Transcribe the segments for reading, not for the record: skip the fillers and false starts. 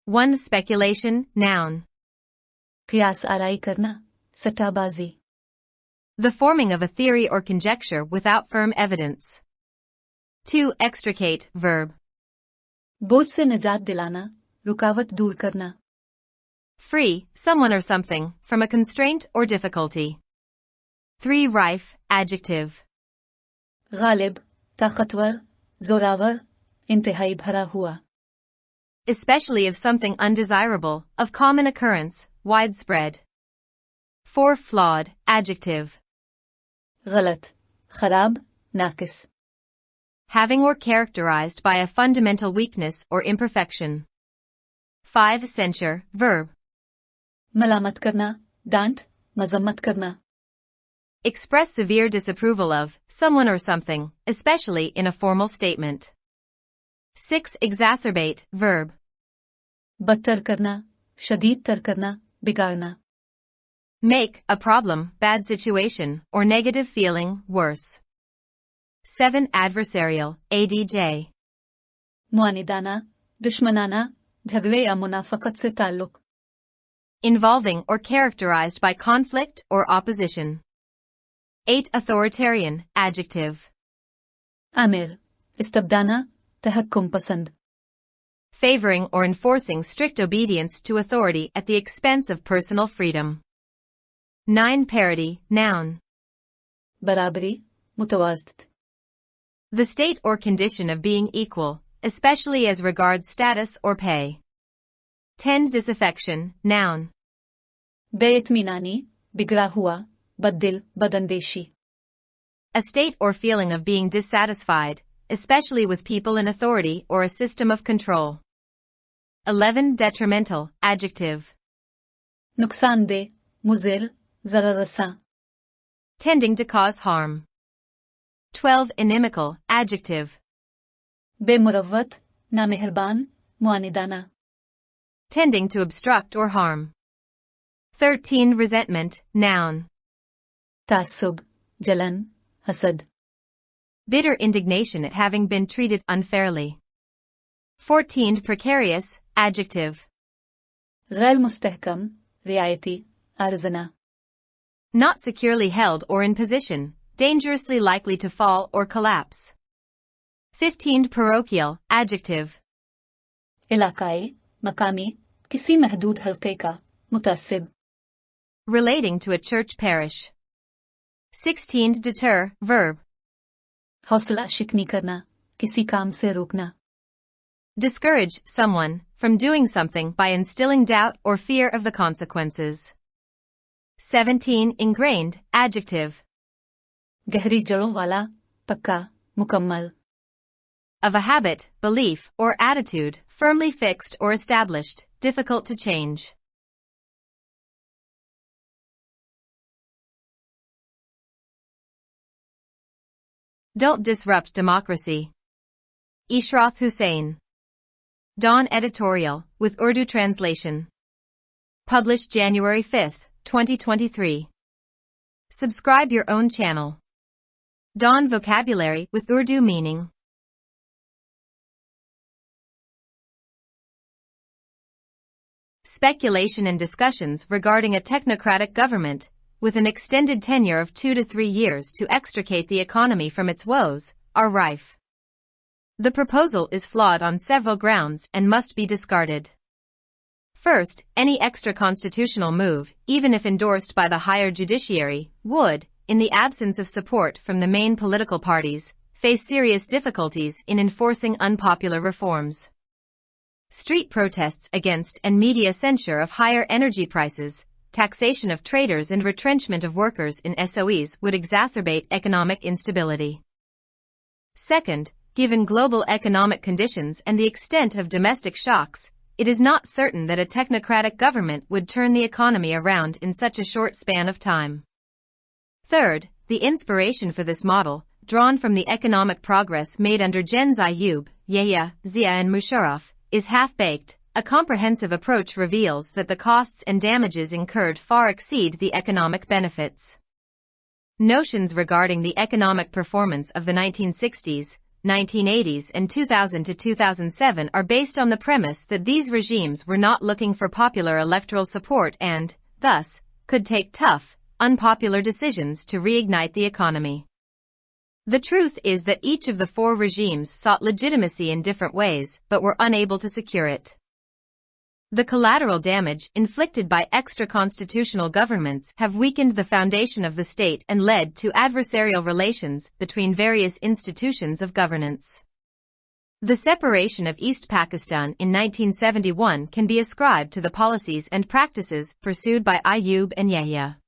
1. Speculation, noun. Qiyas आराई करना, सट्टाबाजी. The forming of a theory or conjecture without firm evidence. 2. Extricate, verb. बोझ से निजात दिलाना, रुकावट दूर करना. Free, someone or something, from a constraint or difficulty. 3. Rife, adjective. Ghalib, ताकतवर, जोरावर, इंतहाई भरा हुआ. Especially of something undesirable, of common occurrence, widespread. 4. Flawed, adjective. गलत, खराब, नाकिस. Having or characterized by a fundamental weakness or imperfection. 5. Censure, verb. मलामत करना, डांट, मजम्मत करना. Express severe disapproval of someone or something, especially in a formal statement. 6. Exacerbate, verb. बदतर करना, शदीद तर करना, बिगाड़ना. Make a problem, bad situation, or negative feeling worse. 7. Adversarial, adj. मुआनिदाना, दुश्मनाना, झगड़े या मुनाफकत से ताल्लुक. Involving or characterized by conflict or opposition. 8. Authoritarian, adjective. Aamir, इस्तबदाना, तहक्कुम पसंद. Favoring or enforcing strict obedience to authority at the expense of personal freedom. 9. Parity, noun. बराबरी, मुतवाज़त. The state or condition of being equal, especially as regards status or pay. 10. Disaffection, noun. बेइत्मीनानी, बिगड़ा हुआ, बद्दिल, बदंदेशी. A state or feeling of being dissatisfied, especially with people in authority or a system of control. 11. Detrimental, adjective. नुकसानदेह, मुज़िर, ज़ररसा. Tending to cause harm. 12. Inimical, adjective. बेमुरव्वत, नामेहरबान, मुआनिदाना. Tending to obstruct or harm. 13. Resentment, noun. तासुब, जलन, हसद. Bitter indignation at having been treated unfairly. 14. Precarious, adjective. गैर मुस्तहकम, रियायती, आर्जना. Not securely held or in position, dangerously likely to fall or collapse. 15. Parochial, adjective. इलाकाई, मकामी, किसी महदूद हल्के का, मुतासिब. Relating to a church parish. 16. Deter, verb. हौसला शिकनी करना, किसी काम से रोकना. Discourage someone from doing something by instilling doubt or fear of the consequences. 17. Ingrained, adjective. गहरी जड़ों वाला, पक्का, मुकम्मल. Of a habit, belief, or attitude, firmly fixed or established, difficult to change. Don't disrupt democracy. Ishrat Husain. Dawn editorial, with Urdu translation. Published January 5, 2023. Subscribe your own channel. Dawn vocabulary with Urdu meaning. Speculation and discussions regarding a technocratic government, with an extended tenure of 2 to 3 years to extricate the economy from its woes, are rife. The proposal is flawed on several grounds and must be discarded. First, any extra-constitutional move, even if endorsed by the higher judiciary, would, in the absence of support from the main political parties, face serious difficulties in enforcing unpopular reforms. Street protests against and media censure of higher energy prices, taxation of traders and retrenchment of workers in SOEs would exacerbate economic instability. Second, given global economic conditions and the extent of domestic shocks, it is not certain that a technocratic government would turn the economy around in such a short span of time. Third, the inspiration for this model, drawn from the economic progress made under Gens Ayoub, Yahya, Zia and Musharraf, is half-baked. A comprehensive approach reveals that the costs and damages incurred far exceed the economic benefits. Notions regarding the economic performance of the 1960s, 1980s and 2000 to 2007 are based on the premise that these regimes were not looking for popular electoral support and, thus, could take tough, unpopular decisions to reignite the economy. The truth is that each of the four regimes sought legitimacy in different ways, but were unable to secure it. The collateral damage inflicted by extra-constitutional governments have weakened the foundation of the state and led to adversarial relations between various institutions of governance. The separation of East Pakistan in 1971 can be ascribed to the policies and practices pursued by Ayub and Yahya.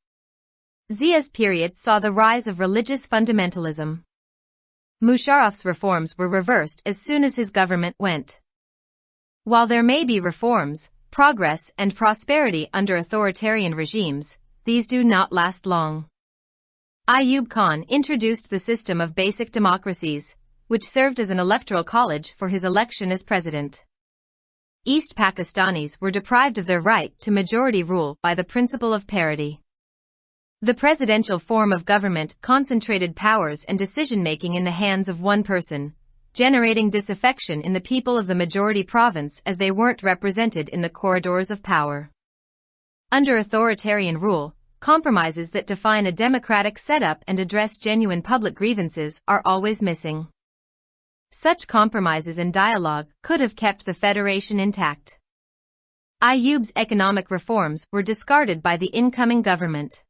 Zia's period saw the rise of religious fundamentalism. Musharraf's reforms were reversed as soon as his government went. While there may be reforms, progress and prosperity under authoritarian regimes, these do not last long. Ayub Khan introduced the system of basic democracies, which served as an electoral college for his election as president. East Pakistanis were deprived of their right to majority rule by the principle of parity. The presidential form of government concentrated powers and decision-making in the hands of one person, generating disaffection in the people of the majority province as they weren't represented in the corridors of power. Under authoritarian rule, compromises that define a democratic setup and address genuine public grievances are always missing. Such compromises and dialogue could have kept the federation intact. Ayub's economic reforms were discarded by the incoming government.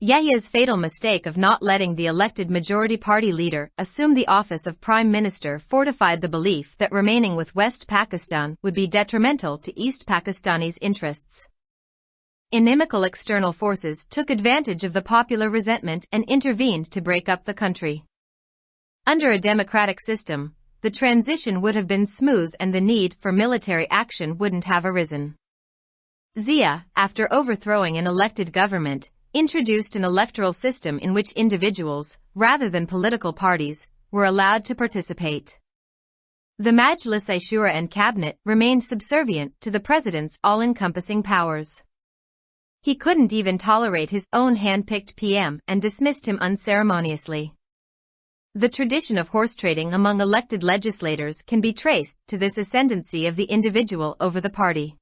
Yahya's fatal mistake of not letting the elected majority party leader assume the office of prime minister fortified the belief that remaining with West Pakistan would be detrimental to East Pakistanis' interests. Inimical external forces took advantage of the popular resentment and intervened to break up the country. Under a democratic system, the transition would have been smooth and the need for military action wouldn't have arisen. Zia, after overthrowing an elected government, introduced an electoral system in which individuals, rather than political parties, were allowed to participate. The Majlis-e Shura and cabinet remained subservient to the president's all-encompassing powers. He couldn't even tolerate his own hand-picked PM and dismissed him unceremoniously. The tradition of horse trading among elected legislators can be traced to this ascendancy of the individual over the party.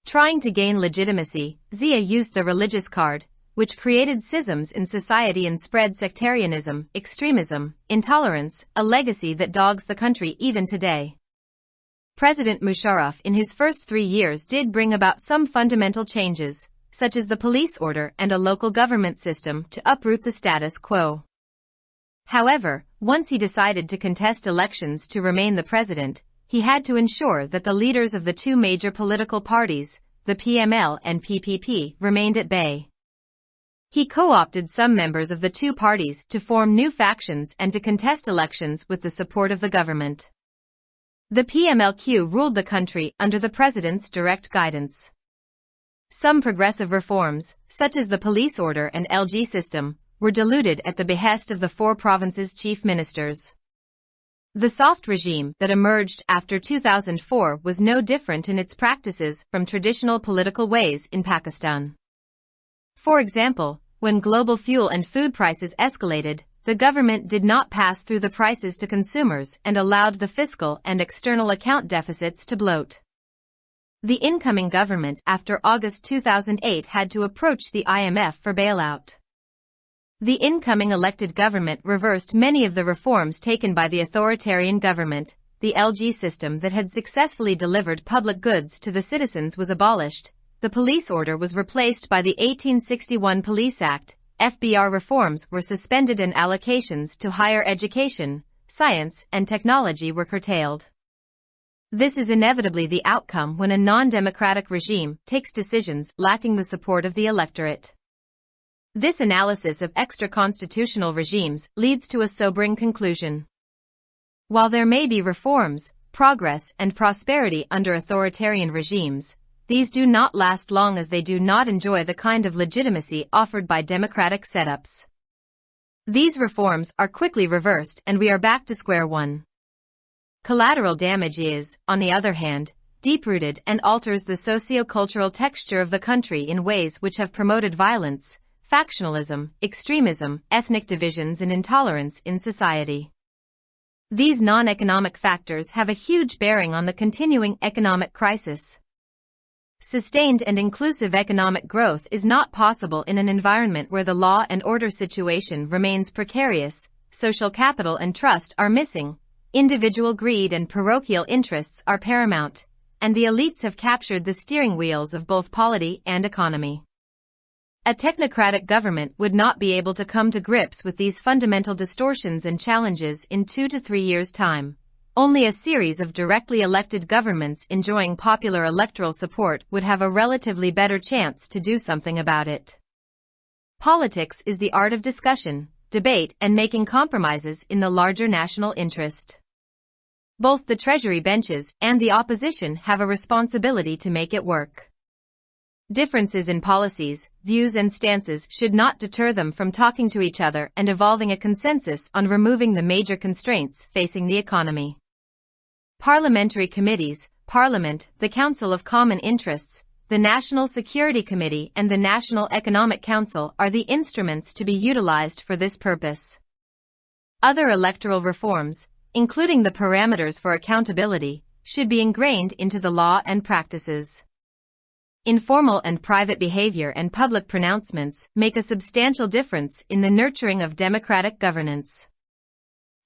Trying to gain legitimacy, Zia used the religious card, which created schisms in society and spread sectarianism, extremism, intolerance, a legacy that dogs the country even today. President Musharraf in his first 3 years did bring about some fundamental changes, such as the police order and a local government system to uproot the status quo. However, once he decided to contest elections to remain the president, he had to ensure that the leaders of the two major political parties, the PML and PPP, remained at bay. He co-opted some members of the two parties to form new factions and to contest elections with the support of the government. The PMLQ ruled the country under the president's direct guidance. Some progressive reforms, such as the police order and LG system, were diluted at the behest of the four provinces' chief ministers. The soft regime that emerged after 2004 was no different in its practices from traditional political ways in Pakistan. For example, when global fuel and food prices escalated, the government did not pass through the prices to consumers and allowed the fiscal and external account deficits to bloat. The incoming government after August 2008 had to approach the IMF for bailout. The incoming elected government reversed many of the reforms taken by the authoritarian government. The LG system that had successfully delivered public goods to the citizens was abolished. The police order was replaced by the 1861 Police Act, FBR reforms were suspended and allocations to higher education, science, and technology were curtailed. This is inevitably the outcome when a non-democratic regime takes decisions lacking the support of the electorate. This analysis of extra-constitutional regimes leads to a sobering conclusion. While there may be reforms, progress, and prosperity under authoritarian regimes, these do not last long as they do not enjoy the kind of legitimacy offered by democratic setups. These reforms are quickly reversed and we are back to square one. Collateral damage is, on the other hand, deep-rooted and alters the socio-cultural texture of the country in ways which have promoted violence, factionalism, extremism, ethnic divisions and intolerance in society. These non-economic factors have a huge bearing on the continuing economic crisis. Sustained and inclusive economic growth is not possible in an environment where the law and order situation remains precarious, social capital and trust are missing, individual greed and parochial interests are paramount, and the elites have captured the steering wheels of both polity and economy. A technocratic government would not be able to come to grips with these fundamental distortions and challenges in 2 to 3 years' time. Only a series of directly elected governments enjoying popular electoral support would have a relatively better chance to do something about it. Politics is the art of discussion, debate, and making compromises in the larger national interest. Both the Treasury benches and the opposition have a responsibility to make it work. Differences in policies, views, and stances should not deter them from talking to each other and evolving a consensus on removing the major constraints facing the economy. Parliamentary committees, Parliament, the Council of Common Interests, the National Security Committee, and the National Economic Council are the instruments to be utilized for this purpose. Other electoral reforms, including the parameters for accountability, should be ingrained into the law and practices. Informal and private behavior and public pronouncements make a substantial difference in the nurturing of democratic governance.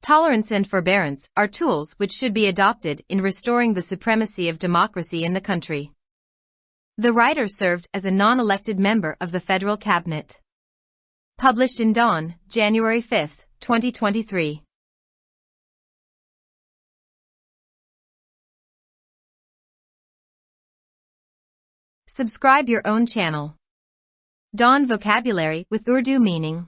Tolerance and forbearance are tools which should be adopted in restoring the supremacy of democracy in the country. The writer served as a non-elected member of the federal cabinet. Published in Dawn, January 5, 2023. Subscribe your own channel. Dawn Vocabulary with Urdu meaning.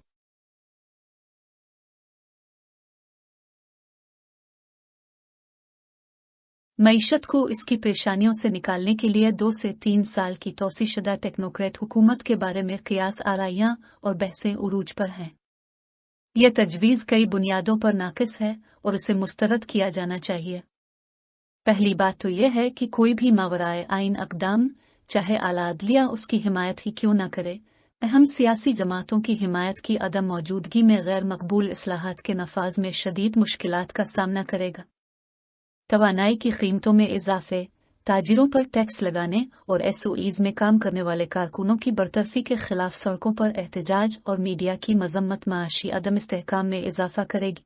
मईशत को इसकी परेशानियों से निकालने के लिए 2 से 3 साल की तौसीशुदा टेक्नोक्रेट हुकूमत के बारे में क़ियास आराइयाँ और बहसें उरूज पर हैं। यह तजवीज़ कई बुनियादों पर नाक़िस है और उसे मुस्तरद किया जाना चाहिए। पहली बात तो यह है कि कोई भी मावराए आइन अक़दाम, चाहे आला अदलिया उसकी हिमायत ही क्यों न करे, अहम सियासी जमातों की हिमायत की अदम मौजूदगी में गैर मकबूल इस्लाहात के नफाज में शदीद मुश्किलात का सामना करेगा। तवानाई की कीमतों में इजाफे, ताजिरों पर टैक्स लगाने और SOEs में काम करने वाले कारकुनों की बरतरफी के खिलाफ सड़कों पर एहतजाज और मीडिया की मजम्मत माशी अदम इस्तेहकाम में इजाफा करेगी।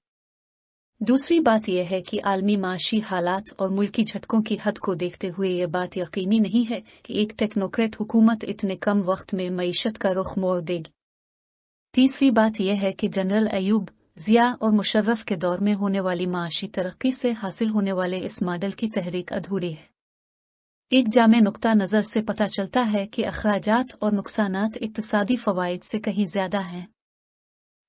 दूसरी बात यह है कि आलमी माशी हालात और मुल्की झटकों की हद को देखते हुए यह बात यकीनी नहीं है कि एक टेक्नोक्रेट हुकूमत इतने कम वक्त में मईशत का रुख मोड़ देगी। तीसरी बात यह है कि जनरल अयूब, ज़िया और मुशर्रफ के दौर में होने वाली माशी तरक्की से हासिल होने वाले इस मॉडल की तहरीक अधूरी है। एक जामे नुक्ता नज़र से पता चलता है कि अखराजात और नुकसानात इक्तिसादी फ़वाइद से कहीं ज़्यादा हैं।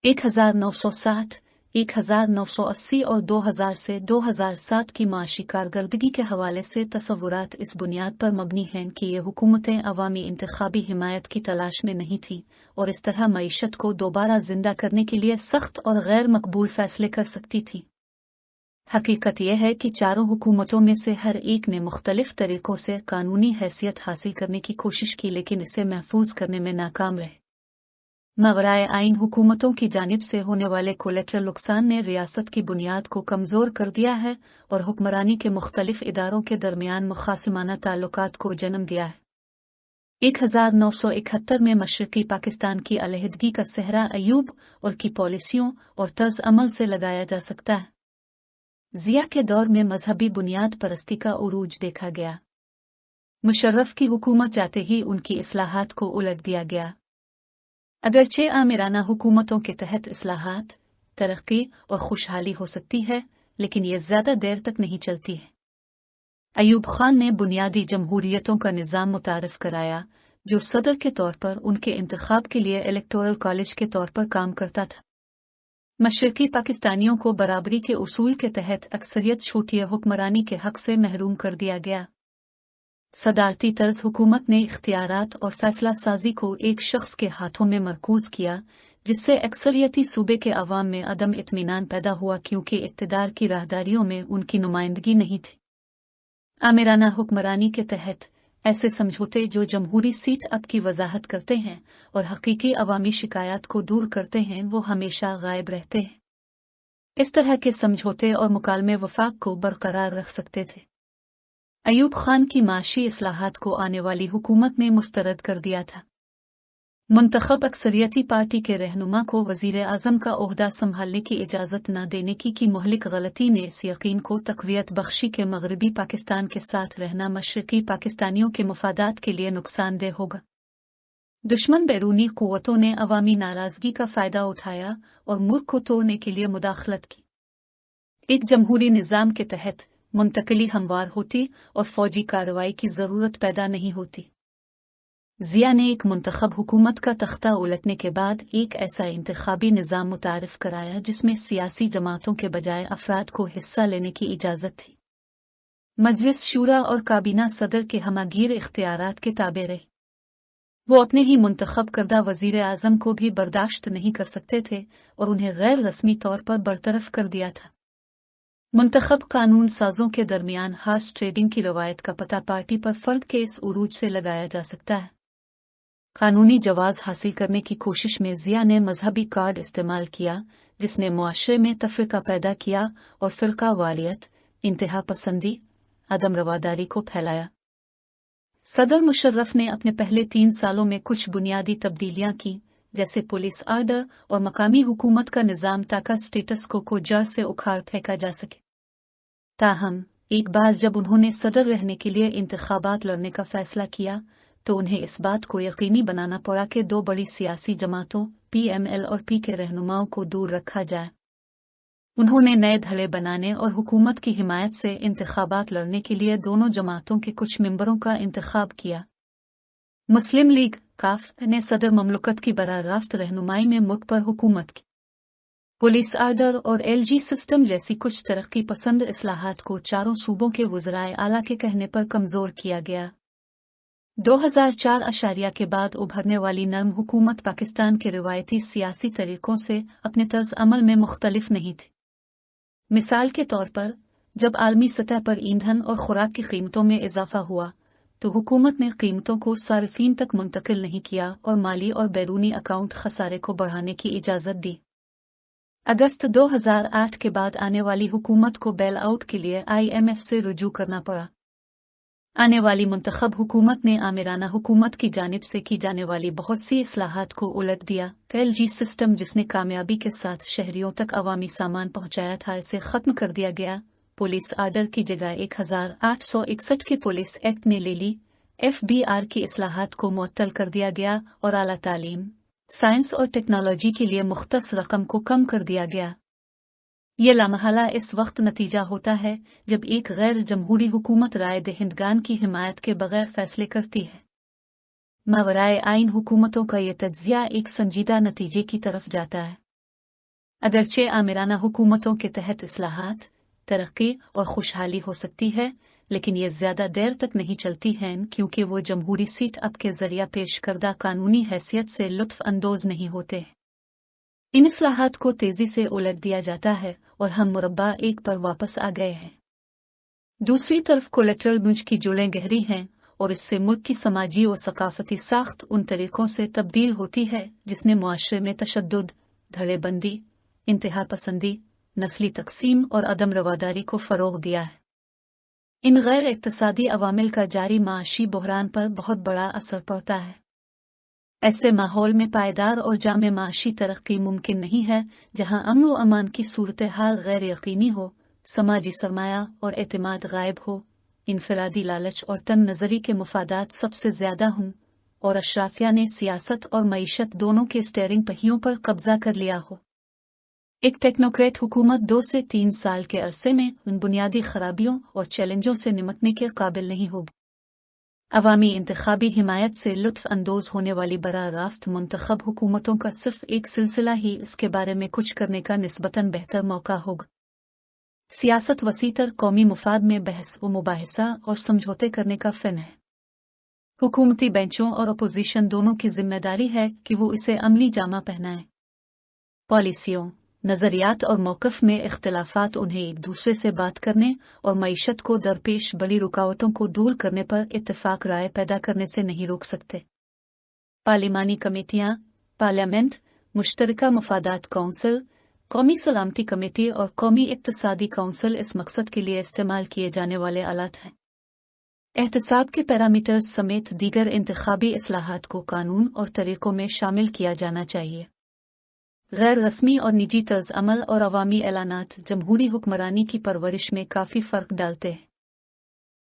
1960, 1980 और 2000 से 2007 की माशी कारकर्दगी के हवाले से तसव्वुरात इस बुनियाद पर मबनी हैं कि ये हुकूमतें अवामी इंतखाबी हिमायत की तलाश में नहीं थीं और इस तरह मईशत को दोबारा जिंदा करने के लिए सख्त और गैर मकबूल फैसले कर सकती थीं। हकीकत यह है कि चारों हुकूमतों में से हर एक ने मुख्तलिफ तरीकों से कानूनी हैसियत हासिल करने की कोशिश की, लेकिन इसे महफूज करने में नाकाम रहे। मावराए आइन हुकूमतों की जानिब से होने वाले कोलेट्रल नुकसान ने रियासत की बुनियाद को कमज़ोर कर दिया है और हुक्मरानी के मुख्तलिफ इदारों के दरमियान मुखासिमाना ताल्लुकात को जन्म दिया है। 1971 में मशरक़ी पाकिस्तान की अलहदगी का सेहरा अयूब और की पॉलिसियों और तर्ज अमल से लगाया जा सकता है। ज़िया के दौर में मजहबी बुनियाद परस्ती का उरूज देखा गया। मुशर्रफ की हुकूमत जाते ही उनकी इस्लाहात को उलट दिया गया। अगरचे आमिराना हुकूमतों के तहत इस्लाहात, तरक्की और खुशहाली हो सकती है, लेकिन ये ज़्यादा देर तक नहीं चलती है। अयूब खान ने बुनियादी जमहूरियतों का निज़ाम मुतारिफ कराया, जो सदर के तौर पर उनके इंतखाब के लिए इलेक्टोरल कॉलेज के तौर पर काम करता था। मशरक़ी पाकिस्तानियों को बराबरी के उसूल के तहत अक्सरियत छूटिए हुक्मरानी के हक से महरूम कर दिया गया। सदारती तर्ज हुकूमत ने इख्तियारात और फैसला साजी को एक शख्स के हाथों में मरकूज किया, जिससे अक्सरियती सूबे के अवाम में अदम इत्मीनान पैदा हुआ क्योंकि इक़्तिदार की राहदारियों में उनकी नुमाइंदगी नहीं थी। आमिराना हुक्मरानी के तहत ऐसे समझौते जो जमहूरी सीट अप की वजाहत करते हैं और हकीकी अवामी शिकायत को दूर करते हैं, वो हमेशा गायब रहते हैं। इस तरह के समझौते और मुकालमे वफाक को बरकरार रख सकते थे। अयूब खान की माशी इस्लाहात को आने वाली हुकूमत ने मुस्तरद कर दिया था। मुंतखब अक्सरियती पार्टी के रहनुमा को वजीर आज़म का ओहदा संभालने की इजाज़त न देने की मुहलिक गलती ने इस यकीन को तक़वियत बख्शी के मगरबी पाकिस्तान के साथ रहना मशरक़ी पाकिस्तानियों के मफादात के लिए नुकसानदेह होगा। दुश्मन बैरूनी क़ुव्वतों ने अवामी नाराज़गी का फ़ायदा उठाया और मुल्क को तोड़ने के लिए मुदाखलत की। एक जमहूरी निज़ाम के तहत मुंतकली हमवार होती और फ़ौजी कार्रवाई की ज़रूरत पैदा नहीं होती। ज़िया ने एक मुंतखब हुकूमत का तख्ता उलटने के बाद एक ऐसा इंतखाबी निज़ाम मुतारिफ कराया जिसमें सियासी जमातों के बजाय अफराद को हिस्सा लेने की इजाज़त थी। मजलिस शूरा और काबीना सदर के हमागीर इख्तियारात के ताबे रहे। वो अपने ही मुंतखब करदा वज़ीर आज़म को भी बर्दाश्त नहीं कर सकते थे और उन्हें गैर रस्मी तौर पर बरतरफ कर दिया था। मुंतखब कानून साजों के दरमियान हार्स ट्रेडिंग की रवायत का पता पार्टी पर फर्द के इस उरूज से लगाया जा सकता है। कानूनी जवाज़ हासिल करने की कोशिश में ज़िया ने मजहबी कार्ड इस्तेमाल किया, जिसने मुआशरे में तफरीका पैदा किया और फ़िरका वालियत, इंतहा पसंदी, अदम रवादारी को फैलाया। सदर मुशर्रफ ने अपने पहले 3 सालों में कुछ बुनियादी तब्दीलियां की, जैसे पुलिस आर्डर और मकामी हुकूमत का निज़ाम, ताकि स्टेटस को जड़ से उखाड़ फेंका जा सके। ताहम एक बार जब उन्होंने सदर रहने के लिए इंतखाबात लड़ने का फैसला किया तो उन्हें इस बात को यकीनी बनाना पड़ा कि 2 बड़ी सियासी जमातों PML और P के रहनुमाओं को दूर रखा जाए। उन्होंने नए धड़े बनाने और हुकूमत की हिमायत से इंतखाबात लड़ने के लिए दोनों जमातों के कुछ मेंबरों का इंतखाब किया। मुस्लिम लीग काफ ने सदर ममलकत की बराह रास्त रहनुमाई में मुल्क पर हुकूमत की। पुलिस आर्डर और LG सिस्टम जैसी कुछ तरक्की पसंद इस्लाहात को चारों सूबों के वज़राए आला के कहने पर कमज़ोर किया गया। 2004 अशारिया के बाद उभरने वाली नर्म हुकूमत पाकिस्तान के रिवायती सियासी तरीकों से अपने तर्ज अमल में मुख्तलिफ नहीं थी। मिसाल के तौर पर, जब आलमी सतह पर ईंधन और खुराक की कीमतों में इजाफा हुआ तो हुकूमत ने कीमतों को सार्फिन तक मुंतकिल नहीं किया और माली और बैरूनी अकाउंट खसारे को बढ़ाने की इजाज़त दी। अगस्त 2008 के बाद आने वाली हुकूमत को बेल आउट के लिए IMF से रुजू करना पड़ा। आने वाली मुंतखब हुकूमत ने आमिराना हुकूमत की जानिब से की जाने वाली बहुत सी इस्लाहात को उलट दिया। LG सिस्टम, जिसने कामयाबी के साथ शहरियों तक अवामी सामान पहुंचाया था, इसे ख़त्म कर दिया गया। पुलिस आर्डर की जगह 1861 के पुलिस एक्ट ने ले ली। FBR की इस्लाहात को मुअत्तल कर दिया गया और आला तालीम, साइंस और टेक्नोलॉजी के लिए मुख्तस रकम को कम कर दिया गया। ये लामहला इस वक्त नतीजा होता है जब एक गैर जमहूरी हुकूमत राय दहिंदगान की हिमायत के बगैर फैसले करती है। मावराए आइन हुकूमतों का ये तज्जिया एक संजीदा नतीजे की तरफ जाता है। अगरचे आमिराना हुकूमतों के तहत इस्लाहात, तरक्की और खुशहाली हो सकती है, लेकिन ये ज़्यादा देर तक नहीं चलती हैं क्योंकि वो जमहूरी सीट अप के ज़रिया पेश करदा कानूनी हैसियत से लुत्फ़ अंदोज़ नहीं होते। इन इस्लाहात को तेज़ी से उलट दिया जाता है और हम मुरब्बा 1 पर वापस आ गए हैं। दूसरी तरफ कोलेटरल मुझ की जुड़ें गहरी हैं और इससे मुल्क की समाजी और सकाफती साख्त उन तरीकों से तब्दील होती है जिसने मुआशरे में तशद्दुद, धड़ेबंदी, इंतहा पसंदी, नस्ली तकसीम और अदम रवादारी को फ़रोग़ दिया है। इन गैर इक़्तिसादी अवामिल का जारी माशी बहरान पर बहुत बड़ा असर पड़ता है। ऐसे माहौल में पायदार और जामे माशी तरक्की मुमकिन नहीं है जहां अमन व अमान की सूरत हाल गैर यकीनी हो, समाजी सरमाया और एतमाद गायब हो, इनफरादी लालच और तन नज़री के मुफादात सबसे ज़्यादा हों और अशराफिया ने सियासत और मईशत दोनों के स्टेयरिंग पहियों पर कब्जा कर लिया हो। एक टेक्नोक्रेट हुकूमत 2 से 3 साल के अरसे में उन बुनियादी खराबियों और चैलेंजों से निमटने के काबिल नहीं होगी। अवामी इंतखाबी हिमायत से लुत्फ़ अंदोज़ होने वाली बराह रास्त मुंतखब हुकूमतों का सिर्फ एक सिलसिला ही इसके बारे में कुछ करने का निस्बतन बेहतर मौका होगा। सियासत वसीतर कौमी मुफाद में बहस व मुबाहिसा और समझौते करने का फ़न है। हुकूमती बेंचों और अपोजिशन दोनों की जिम्मेदारी है कि वो इसे अमली जामा पहनाएं। पॉलिसियों, नज़रियात और मौक़िफ़ में इख्तिलाफ़ात उन्हें एक दूसरे से बात करने और मईशत को दरपेश बड़ी रुकावटों को दूर करने पर इत्तेफ़ाक राय पैदा करने से नहीं रोक सकते। पार्लिमानी कमेटियाँ, पार्लियामेंट, मुश्तरका मुफादात काउंसिल, कौमी सलामती कमेटी और कौमी इक्तिसादी काउंसिल इस मकसद के लिए इस्तेमाल किए जाने वाले आलात हैं। एहतसाब के पैरामीटर्स समेत दीगर इंतखाबी इस्लाहात को कानून और तरीकों में शामिल किया जाना चाहिए। गैर रस्मी और निजी तर्ज अमल और अवामी ऐलानात जमहूरी हुक्मरानी की परवरिश में काफ़ी फ़र्क डालते हैं।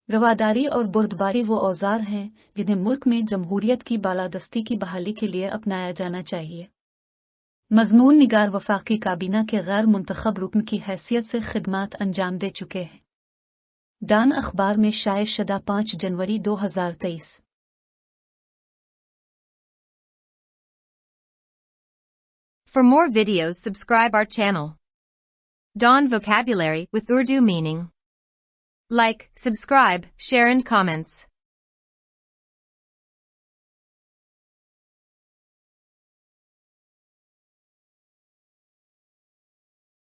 रवादारी और बुर्दबारी वो औजार हैं जिन्हें मुल्क में जमहूरियत की बालादस्ती की बहाली के लिए अपनाया जाना चाहिए। मज़मून निगार वफाकी काबीना के गैर मुंतखब रुकन की हैसियत से खिदमात अंजाम दे चुके हैं। डान अखबार में शाये शुदा 5 जनवरी 2023। For more videos, subscribe our channel. Dawn Vocabulary with Urdu meaning. Like, subscribe, share and comments.